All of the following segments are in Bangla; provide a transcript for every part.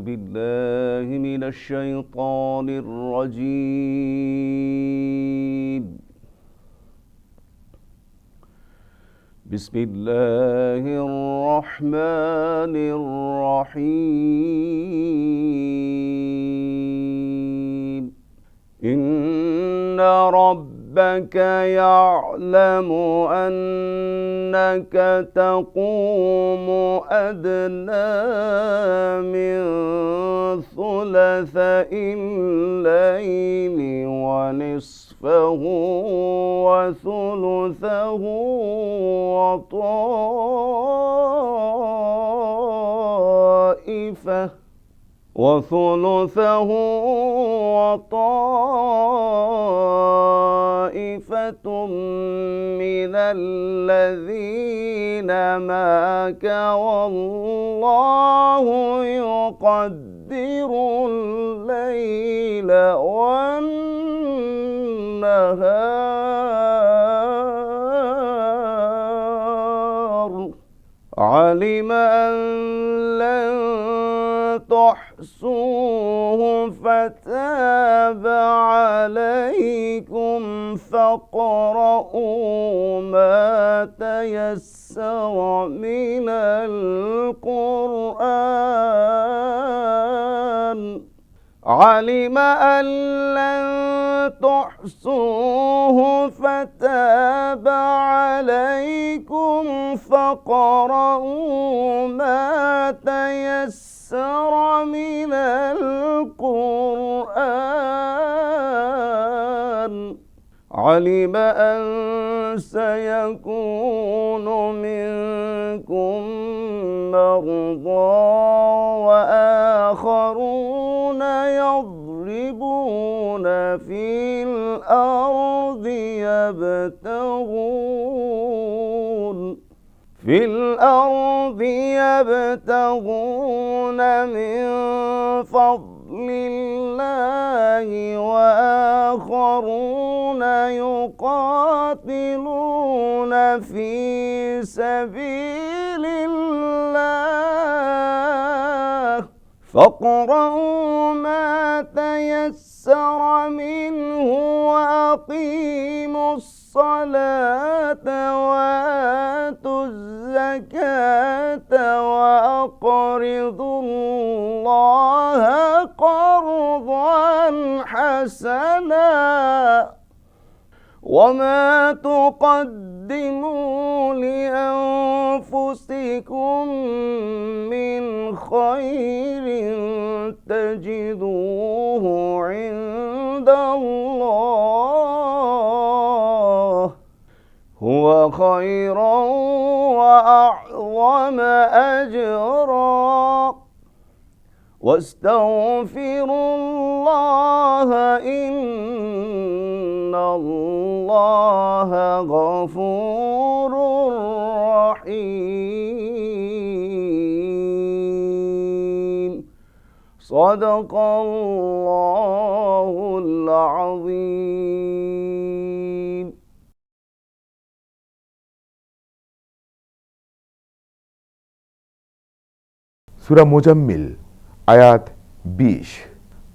بالله من الشيطان الرجيم. بسم الله الرحمن الرحيم. إن ربك يعلم أنك تقوم أدنى من ثلثي الليل ونصفه وثلثه وطائفة من الذين معك والله يقدر الليل والنهار. علم أن لن تحصوه فتاب عليكم فاقرؤوا ما تيسر من القرآن. علم أن لن تحصوه فتاب عليكم فاقرؤوا ما تيسر من القرآن. علم أن سيكون منكم مرضى وآخرون يضربون في الأرض يبتغون من فضل الله وآخرون يقاتلون في سبيل الله. فاقرؤوا ما تيسر منه وأقيموا الصلاة وآتوا الزكاة وأقرضوا الله قرضا حسنا. وما تقدموا لأنفسكم من خير تجدوه عند الله هو خيرا وأعظم أجرا. واستغفروا الله إن الله غفور رحيم. صدق الله العظيم. সূরা মুজাম্মিল আয়াত 20।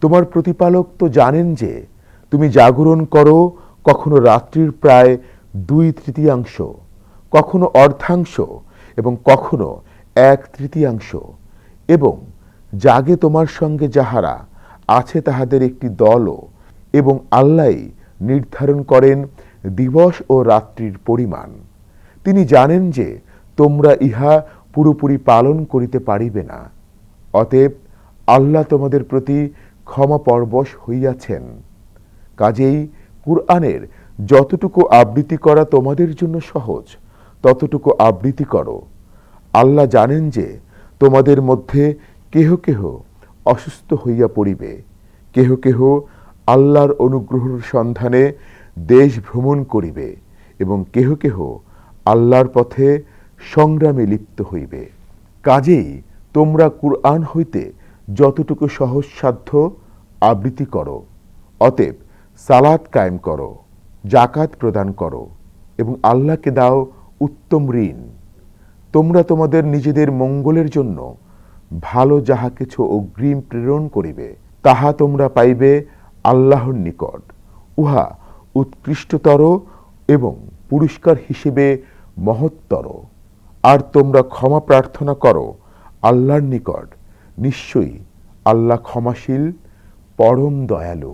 তোমার প্রতিপালক তো জানেন যে তুমি জাগরণ করো কখনো রাত্রির প্রায় 2/3, কখনো অর্ধাংশ এবং কখনো 1/3, এবং জাগে তোমার সঙ্গে যাহারা আছে তাহাদের একটি দলও, এবং আল্লাহই নির্ধারণ করেন দিবস ও রাত্রির পরিমাণ। তিনি জানেন যে তোমরা ইহা পুরোপুরি পালন করিতে পারিবে না, অতএব আল্লাহ তোমাদের প্রতি ক্ষমাপরবশ হইয়াছেন। কাজেই কুরআনের যতটুকু আবৃত্তি করা তোমাদের জন্য সহজ ততটুকু আবৃত্তি করো। আল্লাহ জানেন যে তোমাদের মধ্যে কেহ কেহ অসুস্থ হইয়া পড়িবে, কেহ কেহ আল্লাহর অনুগ্রহের সন্ধানে দেশ ভ্রমণ করিবে, এবং কেহ কেহ আল্লাহর পথে সংগ্রামে লিপ্ত হইবে। কাজেই তোমরা কুরআন হইতে যতটুকু সহজসাধ্য আবৃত্তি করো। অতএব সালাত কায়েম করো, জাকাত প্রদান করো এবং আল্লাহকে দাও উত্তম ঋণ। তোমরা তোমাদের নিজেদের মঙ্গলের জন্য ভালো যাহা কিছু অগ্রিম প্রেরণ করিবে তাহা তোমরা পাইবে আল্লাহর নিকট, উহা উৎকৃষ্টতর এবং পুরস্কার হিসেবে মহত্তর। আর তোমরা ক্ষমা প্রার্থনা করো আল্লাহর নিকট, নিশ্চয়ই আল্লাহ ক্ষমাশীল, পরম দয়ালু।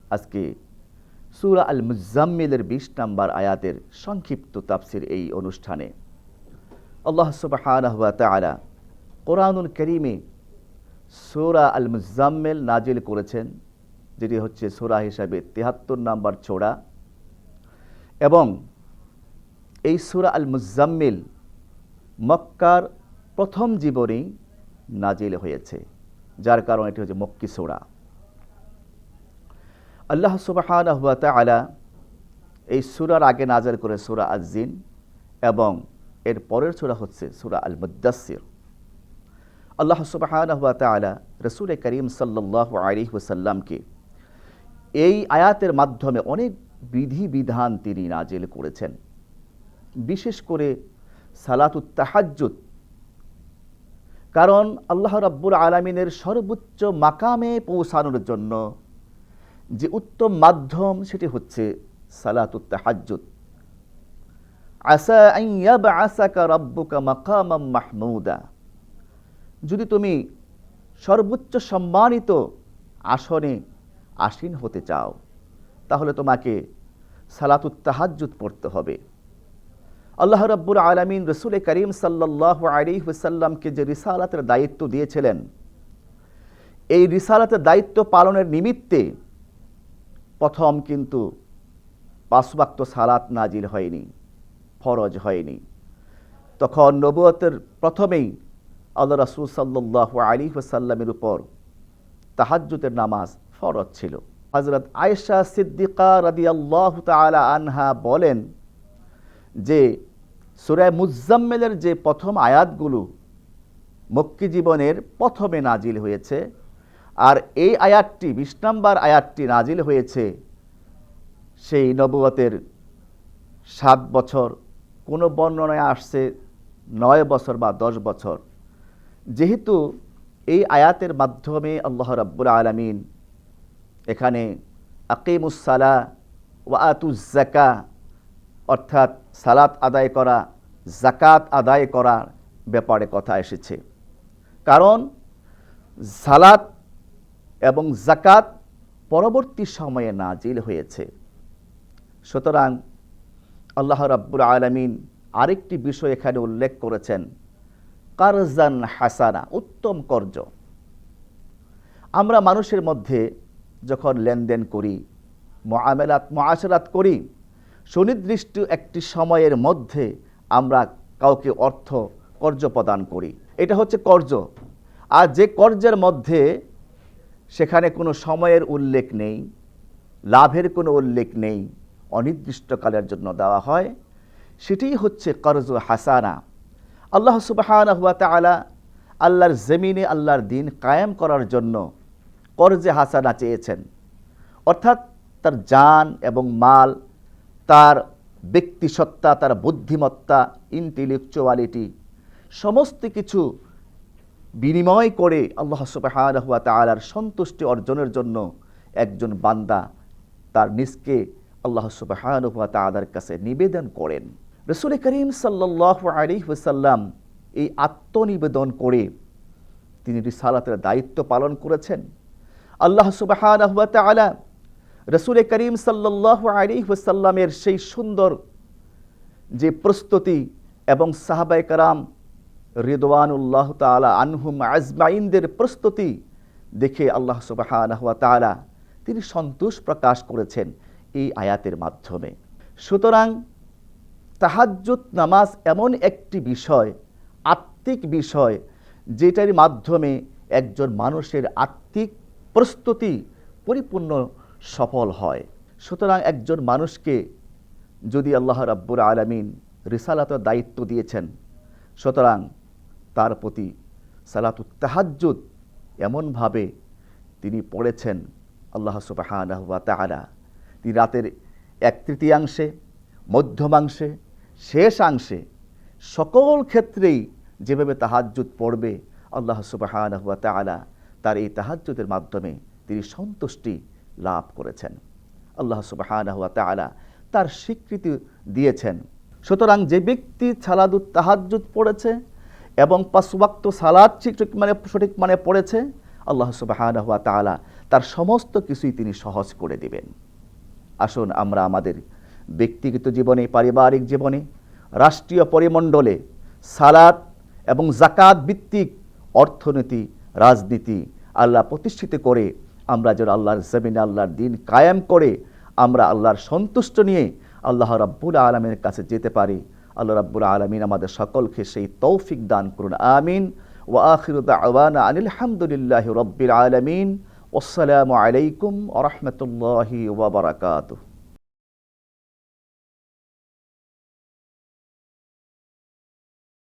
আজকে সূরা আল মুজাম্মিলের ২০ নম্বর আয়াতের সংক্ষিপ্ত তাফসির এই অনুষ্ঠানে আল্লাহ সুবহানাহু ওয়া তাআলা কোরআনুল কারীমে সূরা আল মুজাম্মিল নাজিল করেছেন, যেটি হচ্ছে সূরা হিসাবে ৭৩ নম্বর সূরা। এবং এই সূরা আল মুজাম্মিল মক্কার প্রথম জীবনেই নাজিল হয়েছে, যার কারণে এটি হচ্ছে মক্কি সূরা। আল্লাহ সুবহানাহু ওয়া তাআলা এই সূরার আগে নাজিল করে সূরা আজ-জিন এবং এর পরের সূরা হচ্ছে সূরা আল মুদ্দাসসির। আল্লাহ সুবহানাহু ওয়া তাআলা রাসূল করিম সাল্লাল্লাহু আলাইহি ওয়াসাল্লামকে এই আয়াতের মাধ্যমে অনেক বিধিবিধান তিনি নাজিল করেছেন, বিশেষ করে সালাতুত তাহাজ্জুদ। কারণ আল্লাহ রাব্বুল আলামিনের সর্বোচ্চ মাকামে পৌঁছানোর জন্য যে উত্তম মাধ্যম সেটি হচ্ছে সালাতুত তাহাজ্জুদ। আসা আন ইয়াবআসাকা রাব্বুকা মাকামাম মাহমুদা, যদি তুমি সর্বোচ্চ সম্মানিত আসনে আসীন হতে চাও তাহলে তোমাকে সালাতুত তাহাজ্জুদ পড়তে হবে। আল্লাহ রাব্বুল আলামিন রাসূল করিম সাল্লাল্লাহু আলাইহি ওয়াসাল্লামকে যে রিসালাতের দায়িত্ব দিয়েছিলেন, এই রিসালাতের দায়িত্ব পালনের নিমিত্তে প্রথম কিন্তু ৫ ওয়াক্ত সালাত নাজিল হয়নি, ফরজ হয়নি। তখন নবুয়তের প্রথমেই আল্লাহ রাসূল সাল্লাল্লাহু আলাইহি ওয়াসাল্লামের উপর তাহাজ্জুদের নামাজ ফরজ ছিল। হযরত আয়েশা সিদ্দিকা রাদিয়াল্লাহু তাআলা আনহা বলেন যে সূরা মুজাম্মিলের যে প্রথম আয়াতগুলো মক্কি জীবনের প্রথমে নাজিল হয়েছে, আর এই আয়াতটি ২০ নম্বর আয়াতটি নাজিল হয়েছে সেই নবুয়তের ৭ বছর, কোনো বর্ণনায় আসছে ৯ বছর বা ১০ বছর। যেহেতু এই আয়াতের মাধ্যমে আল্লাহ রাব্বুল আলামিন এখানে আকিমুস সালাহ ওয়া আতুজ যাকাহ অর্থাৎ সালাত আদায় করা, যাকাত আদায় করার ব্যাপারে কথা এসেছে। কারণ সালাত এবং যাকাত পরবর্তী সময়ে নাজিল হয়েছে। সুতরাং আল্লাহ রাব্বুল আলামিন আরেকটি বিষয় এখানে উল্লেখ করেছেন, কারজান হাসানা, উত্তম কর্জ। আমরা মানুষের মধ্যে যখন লেনদেন করি, মুআশারাত করি, সুনির্দিষ্ট একটি সময়ের মধ্যে আমরা কাউকে অর্থ কর্জ প্রদান করি, এটা হচ্ছে কর্জ। আর যে কর্জের মধ্যে সেখানে কোনো সময়ের উল্লেখ নেই, লাভের কোনো উল্লেখ নেই, অনির্দিষ্টকালের জন্য দেওয়া হয়, সেটাই হচ্ছে কর্জ হাসানা। আল্লাহ সুবহানাহু ওয়া তাআলা আল্লাহর জমিনে আল্লাহর দ্বীন কায়েম করার জন্য কর্জে হাসানা চেয়েছেন, অর্থাৎ তার জান এবং মাল, তার ব্যক্তিসত্তা, তার বুদ্ধিমত্তা, ইন্টেলেকচুয়ালিটি সমস্ত কিছু বিনিময় করে আল্লাহ সুবহানাহু ওয়া তাআলার সন্তুষ্টি অর্জনের জন্য একজন বান্দা তার নিজকে আল্লাহ সুবহানাহু ওয়া তাআলার কাছে নিবেদন করেন। রাসূল করিম সাল্লাল্লাহু আলাইহি ওয়াসাল্লাম এই আত্মনিবেদন করে তিনি রিসালাতের দায়িত্ব পালন করেছেন। আল্লাহ সুবহানাহু ওয়া তাআলা রাসূল করিম সাল্লাল্লাহু আলাইহি ওয়াসাল্লামের সেই সুন্দর যে প্রস্তুতি এবং সাহাবায়ে কেরাম রিদওয়ানুল্লাহ তাআলা আনহুম আজমাইনদের প্রস্তুতি দেখে আল্লাহ সুবহানাহু ওয়া তাআলা তিনি সন্তোষ প্রকাশ করেছেন এই আয়াতের মাধ্যমে। সুতরাং তাহাজ্জুদ নামাজ এমন একটি বিষয়, আত্মিক বিষয়, যেটার মাধ্যমে একজন মানুষের আত্মিক প্রস্তুতি পরিপূর্ণ সফল হয়। সুতরাং একজন মানুষকে যদি আল্লাহ রাব্বুল আলামিন রিসালাতের দায়িত্ব দিয়েছেন, সুতরাং তার প্রতি সালাতুত তাহাজ্জুদ এমনভাবে তিনি পড়েছেন আল্লাহ সুবহানাহু ওয়া তাআলা তিনি রাতের 1/3 মধ্যমাংশে, শেষাংশে সকল ক্ষেত্রেই যেভাবে তাহাজ্জুদ পড়বে, আল্লাহ সুবহানাহু ওয়া তাআলা তার এই তাহাজ্জুদের মাধ্যমে তিনি সন্তুষ্টি লাভ করেছেন। আল্লাহ সুবহানাহু ওয়া তাআলা তার স্বীকৃতি দিয়েছেন। সুতরাং যে ব্যক্তি সালাতুত তাহাজ্জুদ পড়েছে এবং 5 ওয়াক্ত সালাত সঠিক মানে পড়েছে, আল্লাহ সুবহানাহু ওয়া তাআলা তার সমস্ত কিছুই তিনি সহজ করে দিবেন। আসুন আমরা আমাদের ব্যক্তিগত জীবনে, পারিবারিক জীবনে, রাষ্ট্রীয় পরিমণ্ডলে সালাত এবং যাকাত ভিত্তিক অর্থনীতি, রাজনীতি আল্লাহ প্রতিষ্ঠিত করে আমরা যেন আল্লাহর জমিনে আল্লাহর দ্বীন কায়েম করে আমরা আল্লাহর সন্তুষ্ট নিয়ে আল্লাহ রাব্বুল আলামিনের কাছে যেতে পারি। আল্লাহ রাব্বুল আলামিন আমাদের সকলকে সেই তৌফিক দান করুন, আমিন। ওয়া আখিরু দাওয়ানা আনিল হামদুলিল্লাহি রাব্বিল আলামিন। আসসালামু আলাইকুম ওয়া রাহমাতুল্লাহি ওয়া বারাকাতুহু।